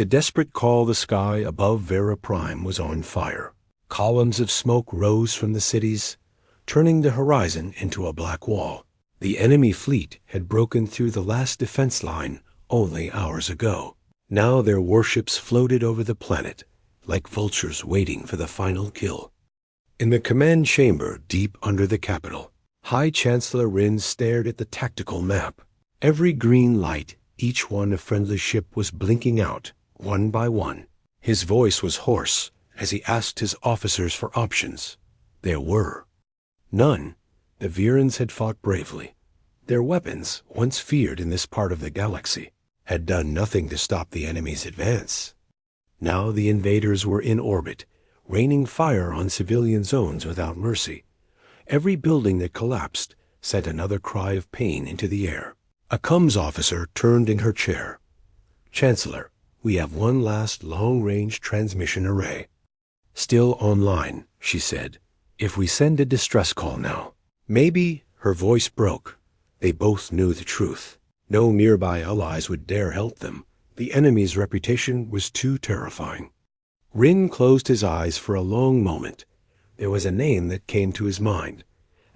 The desperate call the sky above Vera Prime was on fire. Columns of smoke rose from the cities, turning the horizon into a black wall. The enemy fleet had broken through the last defense line only hours ago. Now their warships floated over the planet, like vultures waiting for the final kill. In the command chamber deep under the Capitol, High Chancellor Rin stared at the tactical map. Every green light, each one a friendly ship, was blinking out, one by one. His voice was hoarse as he asked his officers for options. There were none. The Virans had fought bravely. Their weapons, once feared in this part of the galaxy, had done nothing to stop the enemy's advance. Now the invaders were in orbit, raining fire on civilian zones without mercy. Every building that collapsed sent another cry of pain into the air. A comms officer turned in her chair. "Chancellor, we have one last long-range transmission array." "Still online," she said. "If we send a distress call now." Maybe. Her voice broke. They both knew the truth. No nearby allies would dare help them. The enemy's reputation was too terrifying. Rin closed his eyes for a long moment. There was a name that came to his mind,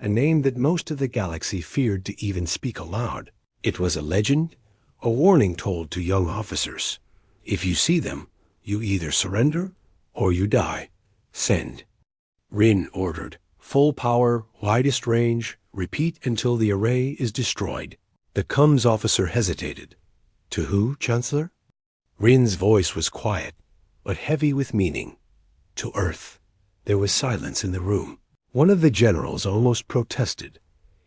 a name that most of the galaxy feared to even speak aloud. It was a legend, a warning told to young officers. If you see them, you either surrender or you die. Send. Rin ordered. Full power, widest range, repeat until the array is destroyed. The comms officer hesitated. To who, Chancellor? Rin's voice was quiet, but heavy with meaning. To Earth. There was silence in the room. One of the generals almost protested.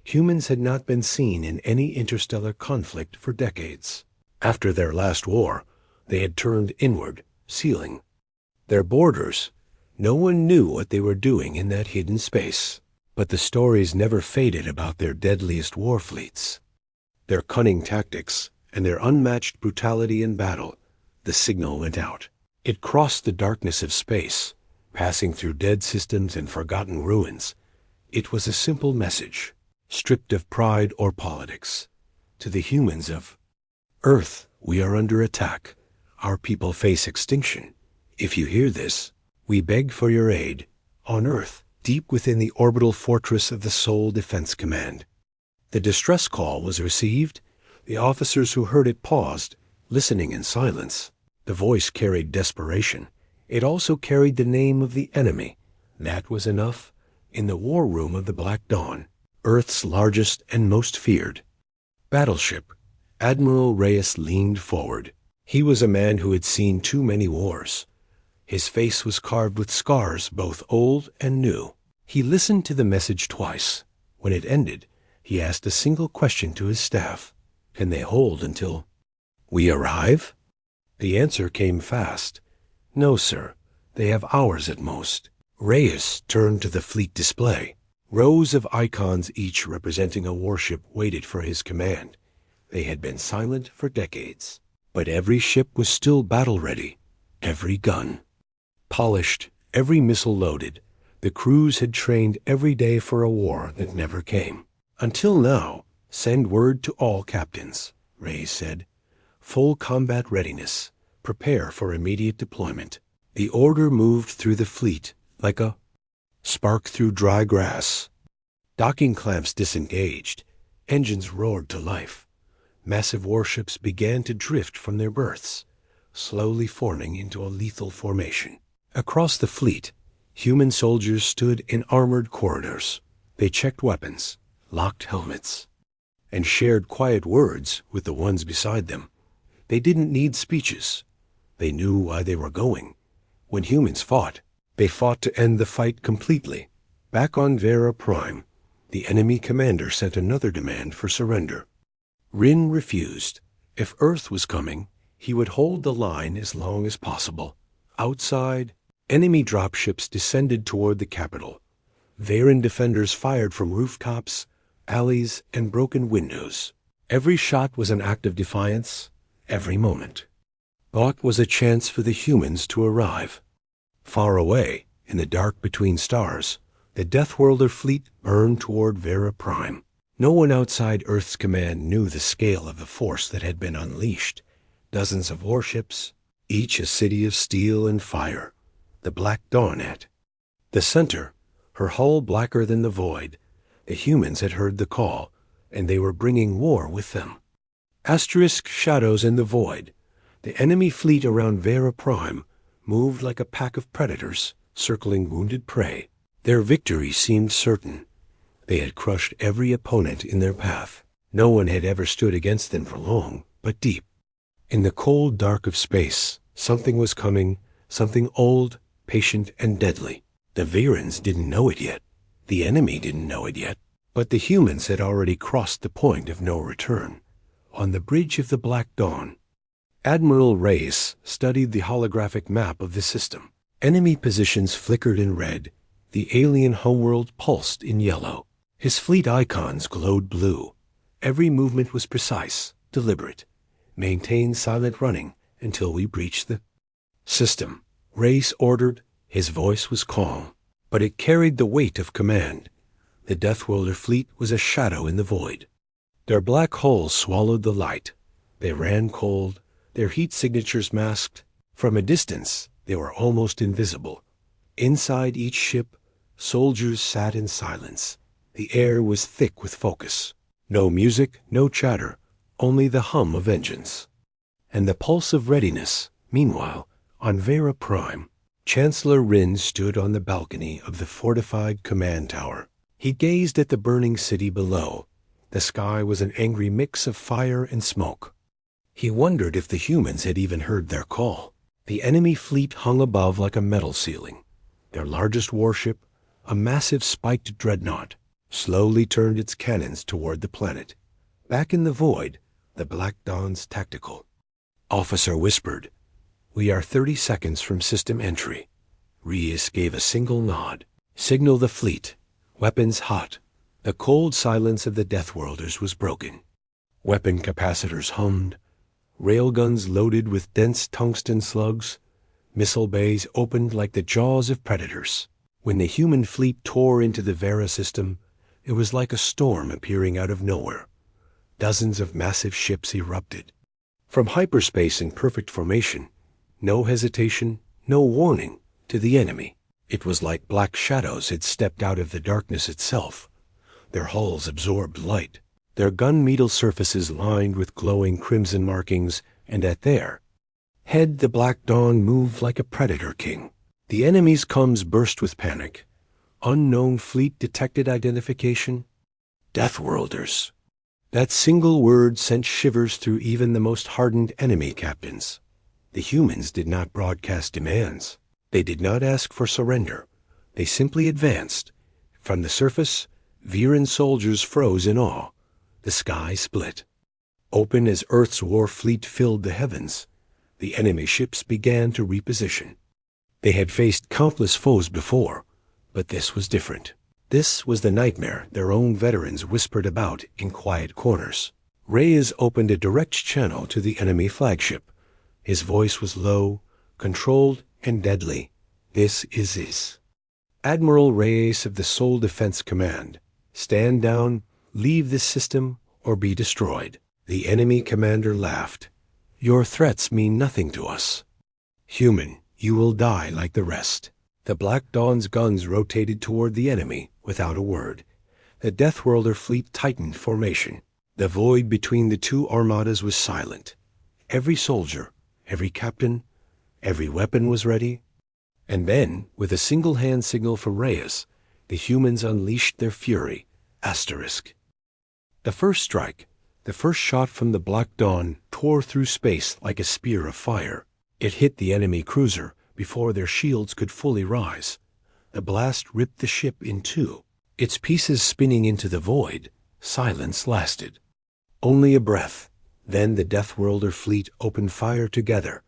Humans had not been seen in any interstellar conflict for decades. After their last war, they had turned inward, sealing their borders. No one knew what they were doing in that hidden space, but the stories never faded about their deadliest war fleets, their cunning tactics, and their unmatched brutality in battle. The signal went out. It crossed the darkness of space, passing through dead systems and forgotten ruins. It was a simple message, stripped of pride or politics. To the humans of Earth, we are under attack. Our people face extinction. If you hear this, we beg for your aid. On Earth, deep within the orbital fortress of the Soul Defense Command. The distress call was received. The officers who heard it paused, listening in silence. The voice carried desperation. It also carried the name of the enemy. That was enough. In the war room of the Black Dawn, Earth's largest and most feared battleship, Admiral Reyes leaned forward. He was a man who had seen too many wars. His face was carved with scars, both old and new. He listened to the message twice. When it ended, he asked a single question to his staff. Can they hold until we arrive? The answer came fast. No, sir. They have hours at most. Reyes turned to the fleet display. Rows of icons, each representing a warship, waited for his command. They had been silent for decades. But every ship was still battle-ready. Every gun polished, every missile loaded. The crews had trained every day for a war that never came. Until now, send word to all captains, Reyes said. Full combat readiness. Prepare for immediate deployment. The order moved through the fleet like a spark through dry grass. Docking clamps disengaged. Engines roared to life. Massive warships began to drift from their berths, slowly forming into a lethal formation. Across the fleet, human soldiers stood in armored corridors. They checked weapons, locked helmets, and shared quiet words with the ones beside them. They didn't need speeches. They knew why they were going. When humans fought, they fought to end the fight completely. Back on Vera Prime, the enemy commander sent another demand for surrender. Rin refused. If Earth was coming, he would hold the line as long as possible. Outside, enemy dropships descended toward the capital. Veran defenders fired from rooftops, alleys, and broken windows. Every shot was an act of defiance, every moment. Thought was a chance for the humans to arrive. Far away, in the dark between stars, the Deathworlder fleet burned toward Vera Prime. No one outside Earth's command knew the scale of the force that had been unleashed. Dozens of warships, each a city of steel and fire, the Black Dawn at the center, her hull blacker than the void. The humans had heard the call, and they were bringing war with them. Asterisk shadows in the void. The enemy fleet around Vera Prime moved like a pack of predators circling wounded prey. Their victory seemed certain. They had crushed every opponent in their path. No one had ever stood against them for long, but deep. In the cold dark of space, something was coming, something old, patient, and deadly. The Verans didn't know it yet. The enemy didn't know it yet. But the humans had already crossed the point of no return. On the bridge of the Black Dawn, Admiral Reyes studied the holographic map of the system. Enemy positions flickered in red. The alien homeworld pulsed in yellow. His fleet icons glowed blue. Every movement was precise, deliberate. Maintain silent running until we breach the system. Reyes ordered. His voice was calm, but it carried the weight of command. The Deathworlder fleet was a shadow in the void. Their black hulls swallowed the light. They ran cold, their heat signatures masked. From a distance, they were almost invisible. Inside each ship, soldiers sat in silence. The air was thick with focus. No music, no chatter, only the hum of engines. And the pulse of readiness. Meanwhile, on Vera Prime, Chancellor Rin stood on the balcony of the fortified command tower. He gazed at the burning city below. The sky was an angry mix of fire and smoke. He wondered if the humans had even heard their call. The enemy fleet hung above like a metal ceiling. Their largest warship, a massive spiked dreadnought, slowly turned its cannons toward the planet. Back in the void, the Black Dawn's tactical officer whispered, "We are 30 seconds from system entry." Reyes gave a single nod. "Signal the fleet. Weapons hot." The cold silence of the Deathworlders was broken. Weapon capacitors hummed. Railguns loaded with dense tungsten slugs. Missile bays opened like the jaws of predators. When the human fleet tore into the Vera system, it was like a storm appearing out of nowhere. Dozens of massive ships erupted. From hyperspace in perfect formation, no hesitation, no warning to the enemy. It was like black shadows had stepped out of the darkness itself. Their hulls absorbed light, their gun-metal surfaces lined with glowing crimson markings, and at their head the Black Dawn moved like a predator king. The enemy's coms burst with panic. Unknown fleet detected identification. Deathworlders. That single word sent shivers through even the most hardened enemy captains. The humans did not broadcast demands. They did not ask for surrender. They simply advanced. From the surface, Viren soldiers froze in awe. The sky split. Open as Earth's war fleet filled the heavens, the enemy ships began to reposition. They had faced countless foes before, but this was different. This was the nightmare their own veterans whispered about in quiet corners. Reyes opened a direct channel to the enemy flagship. His voice was low, controlled, and deadly. "This is this. Admiral Reyes of the Sol Defense Command. Stand down, leave this system, or be destroyed." The enemy commander laughed. "Your threats mean nothing to us. Human, you will die like the rest." The Black Dawn's guns rotated toward the enemy without a word. The Deathworlder fleet tightened formation. The void between the two armadas was silent. Every soldier, every captain, every weapon was ready. And then, with a single hand signal from Reyes, the humans unleashed their fury. Asterisk. The first strike, the first shot from the Black Dawn, tore through space like a spear of fire. It hit the enemy cruiser before their shields could fully rise. The blast ripped the ship in two, its pieces spinning into the void. Silence lasted. Only a breath. Then the Deathworlder fleet opened fire together.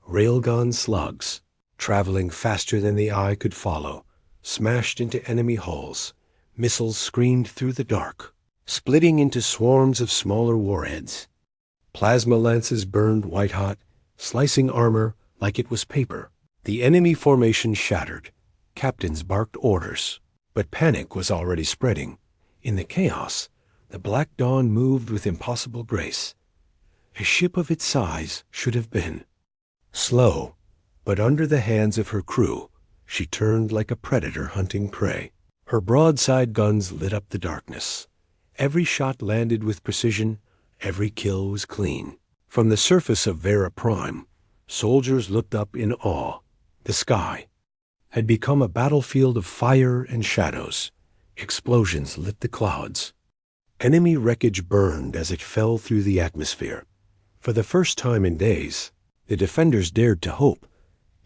Railgun slugs, traveling faster than the eye could follow, smashed into enemy hulls. Missiles screamed through the dark, splitting into swarms of smaller warheads. Plasma lances burned white-hot, slicing armor like it was paper. The enemy formation shattered. Captains barked orders. But panic was already spreading. In the chaos, the Black Dawn moved with impossible grace. A ship of its size should have been. Slow, but under the hands of her crew, she turned like a predator hunting prey. Her broadside guns lit up the darkness. Every shot landed with precision, every kill was clean. From the surface of Vera Prime, soldiers looked up in awe. The sky had become a battlefield of fire and shadows. Explosions lit the clouds. Enemy wreckage burned as it fell through the atmosphere. For the first time in days, the defenders dared to hope.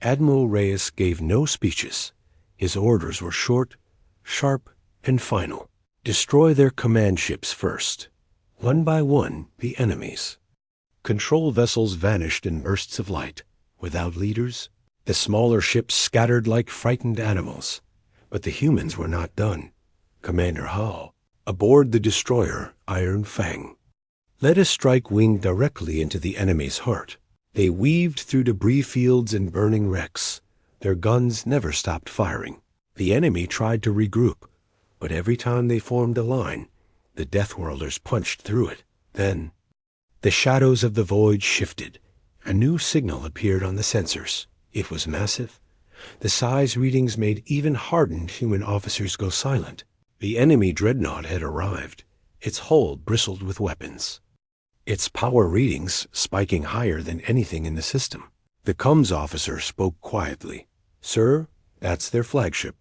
Admiral Reyes gave no speeches. His orders were short, sharp, and final. Destroy their command ships first. One by one, the enemies. Control vessels vanished in bursts of light. Without leaders, the smaller ships scattered like frightened animals. But the humans were not done. Commander Hall, aboard the destroyer Iron Fang, led a strike wing directly into the enemy's heart. They weaved through debris fields and burning wrecks. Their guns never stopped firing. The enemy tried to regroup, but every time they formed a line, the Deathworlders punched through it. Then, the shadows of the void shifted. A new signal appeared on the sensors. It was massive. The size readings made even hardened human officers go silent. The enemy dreadnought had arrived. Its hull bristled with weapons, its power readings spiking higher than anything in the system. The comms officer spoke quietly. "Sir, that's their flagship."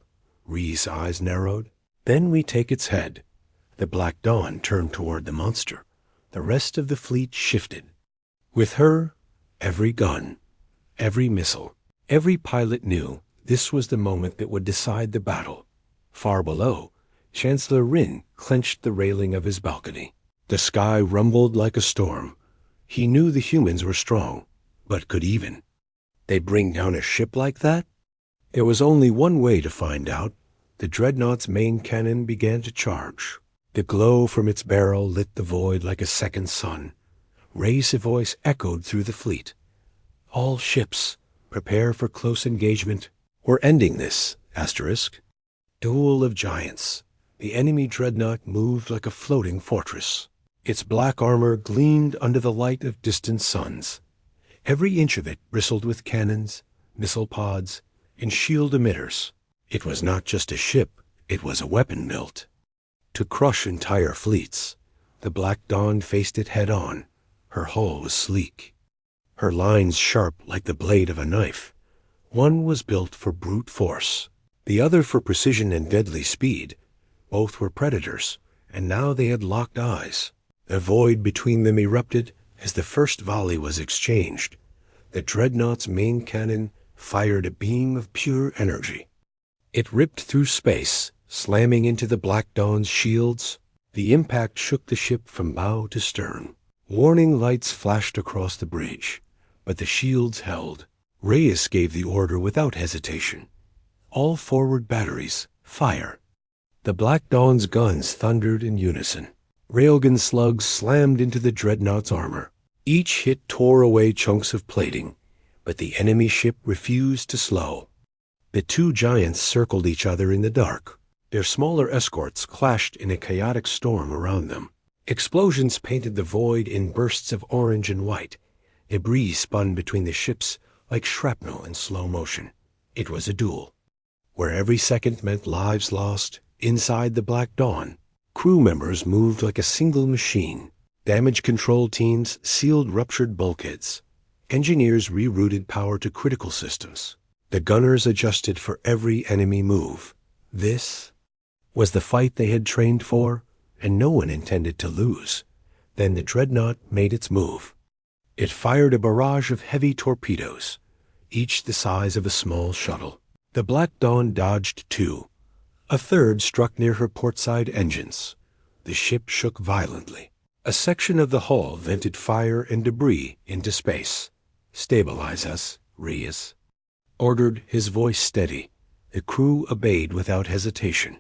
Ree's eyes narrowed. "Then we take its head." The Black Dawn turned toward the monster. The rest of the fleet shifted. With her, every gun, every missile, every pilot knew this was the moment that would decide the battle. Far below, Chancellor Rin clenched the railing of his balcony. The sky rumbled like a storm. He knew the humans were strong, but could even they bring down a ship like that? There was only one way to find out. The dreadnought's main cannon began to charge. The glow from its barrel lit the void like a second sun. Rey's voice echoed through the fleet. "All ships, prepare for close engagement. We're ending this, asterisk." Duel of giants. The enemy dreadnought moved like a floating fortress. Its black armor gleamed under the light of distant suns. Every inch of it bristled with cannons, missile pods, and shield emitters. It was not just a ship, it was a weapon built to crush entire fleets. The Black Dawn faced it head-on. Her hull was sleek, her lines sharp like the blade of a knife. One was built for brute force, the other for precision and deadly speed. Both were predators, and now they had locked eyes. The void between them erupted as the first volley was exchanged. The dreadnought's main cannon fired a beam of pure energy. It ripped through space, slamming into the Black Dawn's shields. The impact shook the ship from bow to stern. Warning lights flashed across the bridge, but the shields held. Reyes gave the order without hesitation. "All forward batteries, fire." The Black Dawn's guns thundered in unison. Railgun slugs slammed into the dreadnought's armor. Each hit tore away chunks of plating, but the enemy ship refused to slow. The two giants circled each other in the dark. Their smaller escorts clashed in a chaotic storm around them. Explosions painted the void in bursts of orange and white. Debris spun between the ships like shrapnel in slow motion. It was a duel, where every second meant lives lost. Inside the Black Dawn, crew members moved like a single machine. Damage control teams sealed ruptured bulkheads. Engineers rerouted power to critical systems. The gunners adjusted for every enemy move. This was the fight they had trained for, and no one intended to lose. Then the dreadnought made its move. It fired a barrage of heavy torpedoes, each the size of a small shuttle. The Black Dawn dodged two. A third struck near her portside engines. The ship shook violently. A section of the hull vented fire and debris into space. "Stabilize us," Reyes ordered, his voice steady. The crew obeyed without hesitation.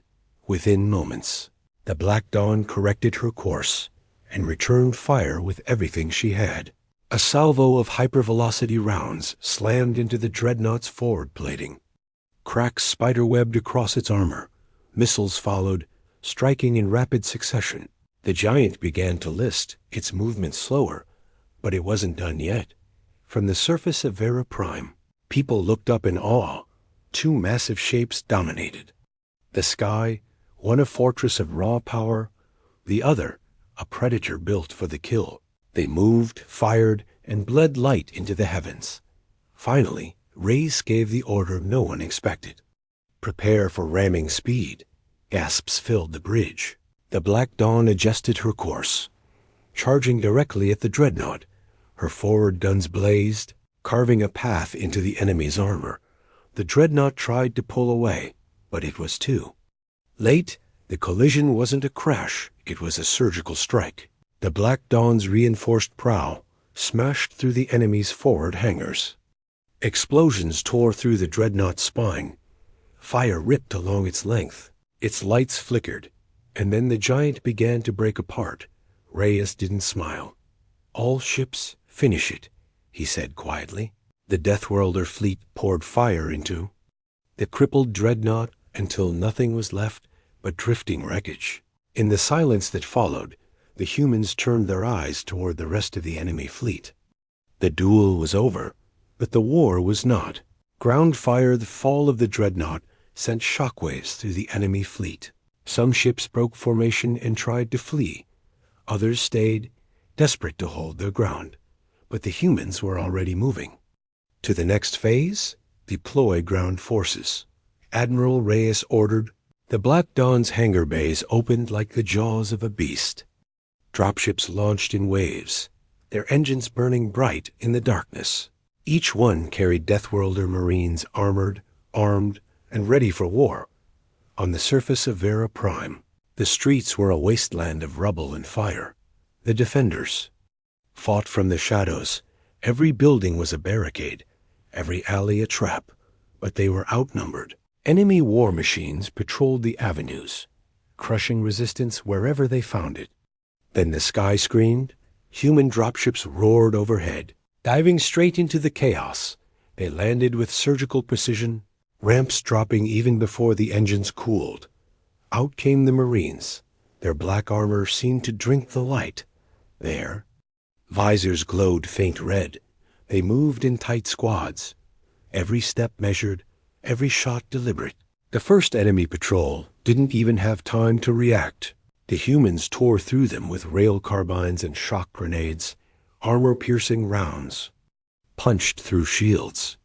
Within moments, the Black Dawn corrected her course and returned fire with everything she had. A salvo of hypervelocity rounds slammed into the dreadnought's forward plating. Cracks spiderwebbed across its armor. Missiles followed, striking in rapid succession. The giant began to list, its movement slower, but it wasn't done yet. From the surface of Vera Prime, people looked up in awe. Two massive shapes dominated. The sky, one a fortress of raw power, the other a predator built for the kill. They moved, fired, and bled light into the heavens. Finally, Reyes gave the order no one expected. "Prepare for ramming speed." Gasps filled the bridge. The Black Dawn adjusted her course, charging directly at the dreadnought. Her forward guns blazed, carving a path into the enemy's armor. The dreadnought tried to pull away, but it was too late. The collision wasn't a crash, it was a surgical strike. The Black Dawn's reinforced prow smashed through the enemy's forward hangars. Explosions tore through the dreadnought's spine. Fire ripped along its length. Its lights flickered, and then the giant began to break apart. Reyes didn't smile. "All ships, finish it," he said quietly. The Deathworlder fleet poured fire into the crippled dreadnought until nothing was left but drifting wreckage. In the silence that followed, the humans turned their eyes toward the rest of the enemy fleet. The duel was over, but the war was not. Ground fire, the fall of the dreadnought, sent shockwaves through the enemy fleet. Some ships broke formation and tried to flee. Others stayed, desperate to hold their ground. But the humans were already moving. To the next phase, deploy ground forces. Admiral Reyes ordered. The Black Dawn's hangar bays opened like the jaws of a beast. Dropships launched in waves, their engines burning bright in the darkness. Each one carried Deathworlder Marines armored, armed, and ready for war. On the surface of Vera Prime, the streets were a wasteland of rubble and fire. The defenders fought from the shadows. Every building was a barricade, every alley a trap, but they were outnumbered. Enemy war machines patrolled the avenues, crushing resistance wherever they found it. Then the sky screamed. Human dropships roared overhead. Diving straight into the chaos, they landed with surgical precision, ramps dropping even before the engines cooled. Out came the Marines. Their black armor seemed to drink the light. There, visors glowed faint red. They moved in tight squads, every step measured, every shot deliberate. The first enemy patrol didn't even have time to react. The humans tore through them with rail carbines and shock grenades. Armor-piercing rounds punched through shields.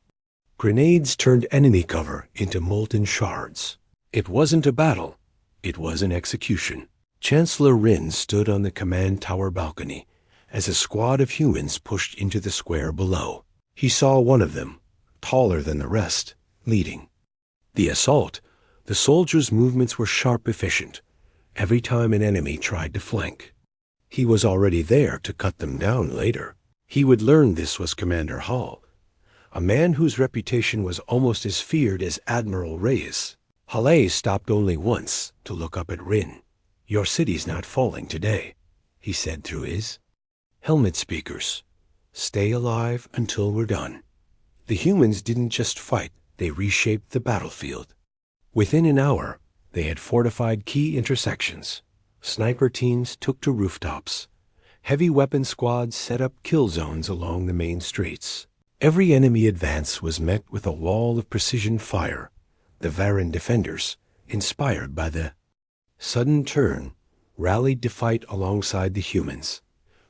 Grenades turned enemy cover into molten shards. It wasn't a battle. It was an execution. Chancellor Ryn stood on the command tower balcony as a squad of humans pushed into the square below. He saw one of them, taller than the rest, leading the assault. The soldiers' movements were sharp, efficient. Every time an enemy tried to flank, he was already there to cut them down later. He would learn this was Commander Hall, a man whose reputation was almost as feared as Admiral Reyes. Halley stopped only once to look up at Ryn. "Your city's not falling today," he said through his helmet speakers. "Stay alive until we're done." The humans didn't just fight, they reshaped the battlefield. Within an hour, they had fortified key intersections. Sniper teams took to rooftops. Heavy weapon squads set up kill zones along the main streets. Every enemy advance was met with a wall of precision fire. The Varan defenders, inspired by the sudden turn, rallied to fight alongside the humans.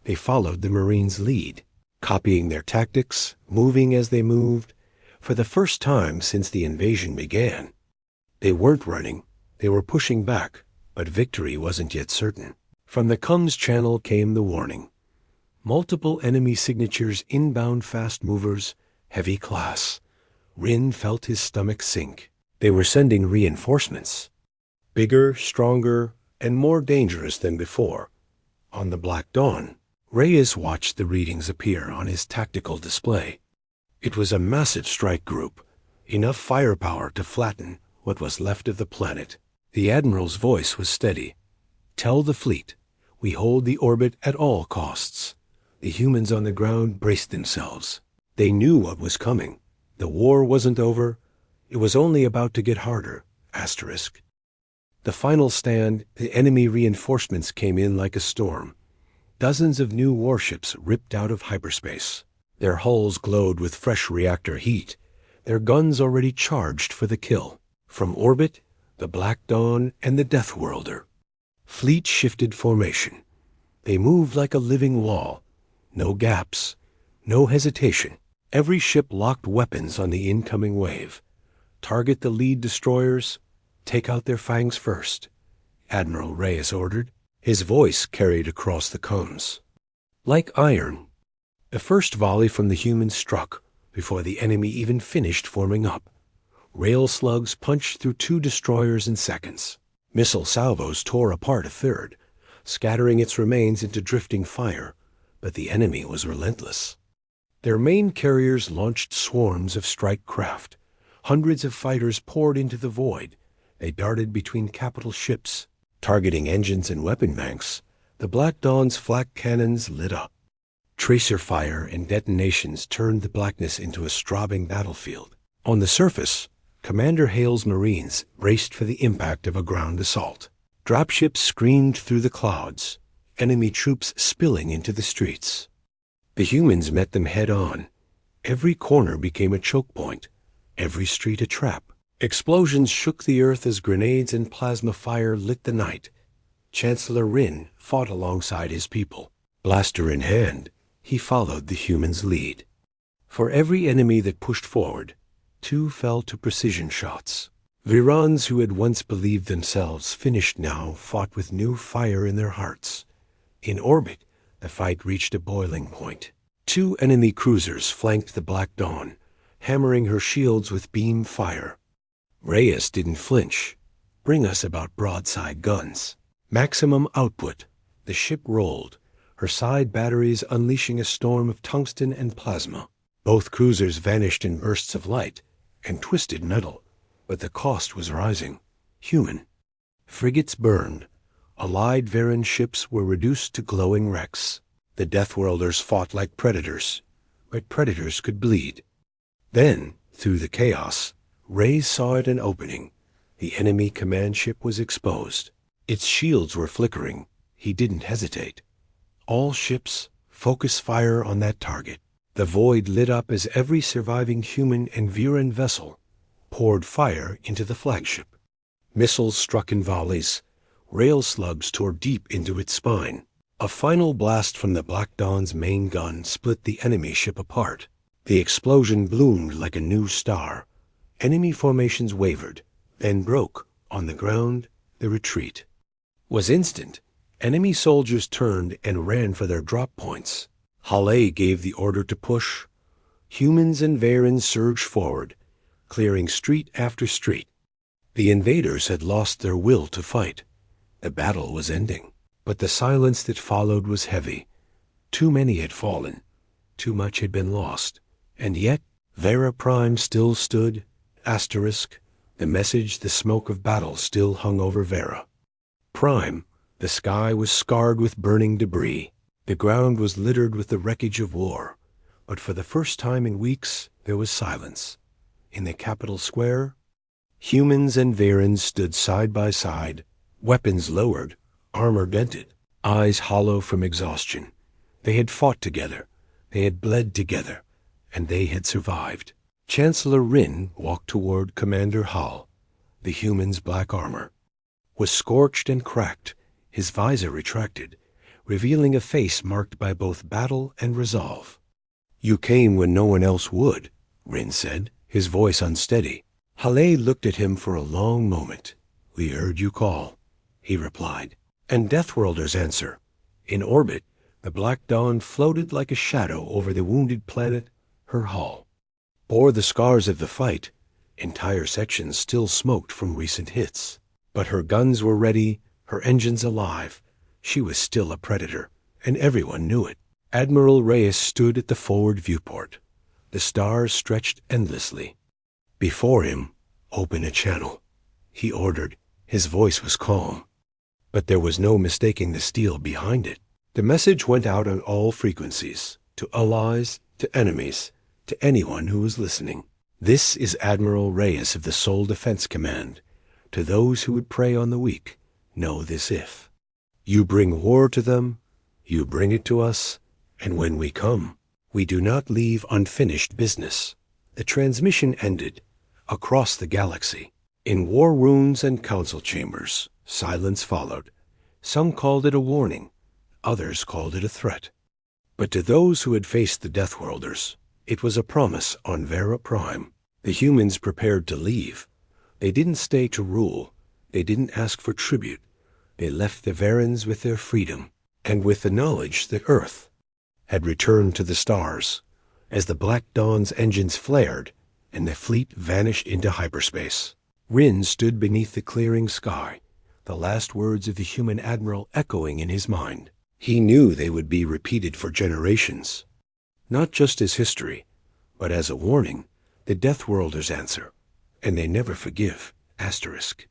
They followed the Marines' lead, copying their tactics, moving as they moved. For the first time since the invasion began, they weren't running, they were pushing back, but victory wasn't yet certain. From the comms channel came the warning. Multiple enemy signatures inbound, fast movers, heavy class. Ryn felt his stomach sink. They were sending reinforcements. Bigger, stronger, and more dangerous than before. On the Black Dawn, Reyes watched the readings appear on his tactical display. It was a massive strike group, enough firepower to flatten what was left of the planet. The Admiral's voice was steady. "Tell the fleet, we hold the orbit at all costs." The humans on the ground braced themselves. They knew what was coming. The war wasn't over. It was only about to get harder. Asterisk. The final stand, the enemy reinforcements came in like a storm. Dozens of new warships ripped out of hyperspace. Their hulls glowed with fresh reactor heat, their guns already charged for the kill. From orbit, the Black Dawn and the Deathworlder. Fleet shifted formation. They moved like a living wall. No gaps, no hesitation. Every ship locked weapons on the incoming wave. Target the lead destroyers. Take out their fangs first, Admiral Reyes ordered. His voice carried across the combs. Like iron, the first volley from the humans struck before the enemy even finished forming up. Rail slugs punched through 2 destroyers in seconds. Missile salvos tore apart a third, scattering its remains into drifting fire, but the enemy was relentless. Their main carriers launched swarms of strike craft. Hundreds of fighters poured into the void. They darted between capital ships. Targeting engines and weapon banks, the Black Dawn's flak cannons lit up. Tracer fire and detonations turned the blackness into a strobing battlefield. On the surface, Commander Hale's Marines braced for the impact of a ground assault. Dropships screamed through the clouds, enemy troops spilling into the streets. The humans met them head-on. Every corner became a choke point, every street a trap. Explosions shook the earth as grenades and plasma fire lit the night. Chancellor Rin fought alongside his people. Blaster in hand, he followed the humans' lead. For every enemy that pushed forward, 2 fell to precision shots. Virans who had once believed themselves finished now fought with new fire in their hearts. In orbit, the fight reached a boiling point. 2 enemy cruisers flanked the Black Dawn, hammering her shields with beam fire. Reyes didn't flinch. Bring us about broadside guns. Maximum output. The ship rolled, her side batteries unleashing a storm of tungsten and plasma. Both cruisers vanished in bursts of light and twisted metal, but the cost was rising. Human. Frigates burned. Allied Varan ships were reduced to glowing wrecks. The Deathworlders fought like predators, but predators could bleed. Then, through the chaos, Reyes saw it an opening. The enemy command ship was exposed. Its shields were flickering. He didn't hesitate. All ships, focus fire on that target. The void lit up as every surviving human and Viran vessel poured fire into the flagship. Missiles struck in volleys. Rail slugs tore deep into its spine. A final blast from the Black Dawn's main gun split the enemy ship apart. The explosion bloomed like a new star. Enemy formations wavered, then broke. On the ground, the retreat was instant. Enemy soldiers turned and ran for their drop points. Hale gave the order to push. Humans and Varans surged forward, clearing street after street. The invaders had lost their will to fight. The battle was ending, but the silence that followed was heavy. Too many had fallen. Too much had been lost. And yet, Vera Prime still stood. Asterisk, the message, the smoke of battle still hung over Vera. Prime, the sky was scarred with burning debris. The ground was littered with the wreckage of war. But for the first time in weeks, there was silence. In the capital square, humans and Varans stood side by side, weapons lowered, armor dented, eyes hollow from exhaustion. They had fought together. They had bled together. And they had survived. Chancellor Rin walked toward Commander Hall. The human's black armor was scorched and cracked, his visor retracted, revealing a face marked by both battle and resolve. "You came when no one else would," Rin said, his voice unsteady. Hale looked at him for a long moment. "We heard you call," he replied. And Deathworlders answer. In orbit, the Black Dawn floated like a shadow over the wounded planet. Her hull bore the scars of the fight. Entire sections still smoked from recent hits. But her guns were ready, her engines alive. She was still a predator, and everyone knew it. Admiral Reyes stood at the forward viewport. The stars stretched endlessly. Before him, "Open a channel," he ordered. His voice was calm, but there was no mistaking the steel behind it. The message went out on all frequencies, to allies, to enemies, to anyone who was listening. "This is Admiral Reyes of the Sol Defense Command. To those who would prey on the weak, know this if you bring war to them, you bring it to us, and when we come, We do not leave unfinished business. The transmission ended across the galaxy. In war runes and council chambers, silence followed. Some called it a warning, others called it a threat. But to those who had faced the Deathworlders, it was a promise on Vera Prime. The humans prepared to leave. They didn't stay to rule. They didn't ask for tribute. They left the Varens with their freedom, and with the knowledge that Earth had returned to the stars. As the Black Dawn's engines flared, and the fleet vanished into hyperspace, Rin stood beneath the clearing sky, the last words of the human admiral echoing in his mind. He knew they would be repeated for generations, not just as history, but as a warning. The Deathworlders answer, and they never forgive. Asterisk.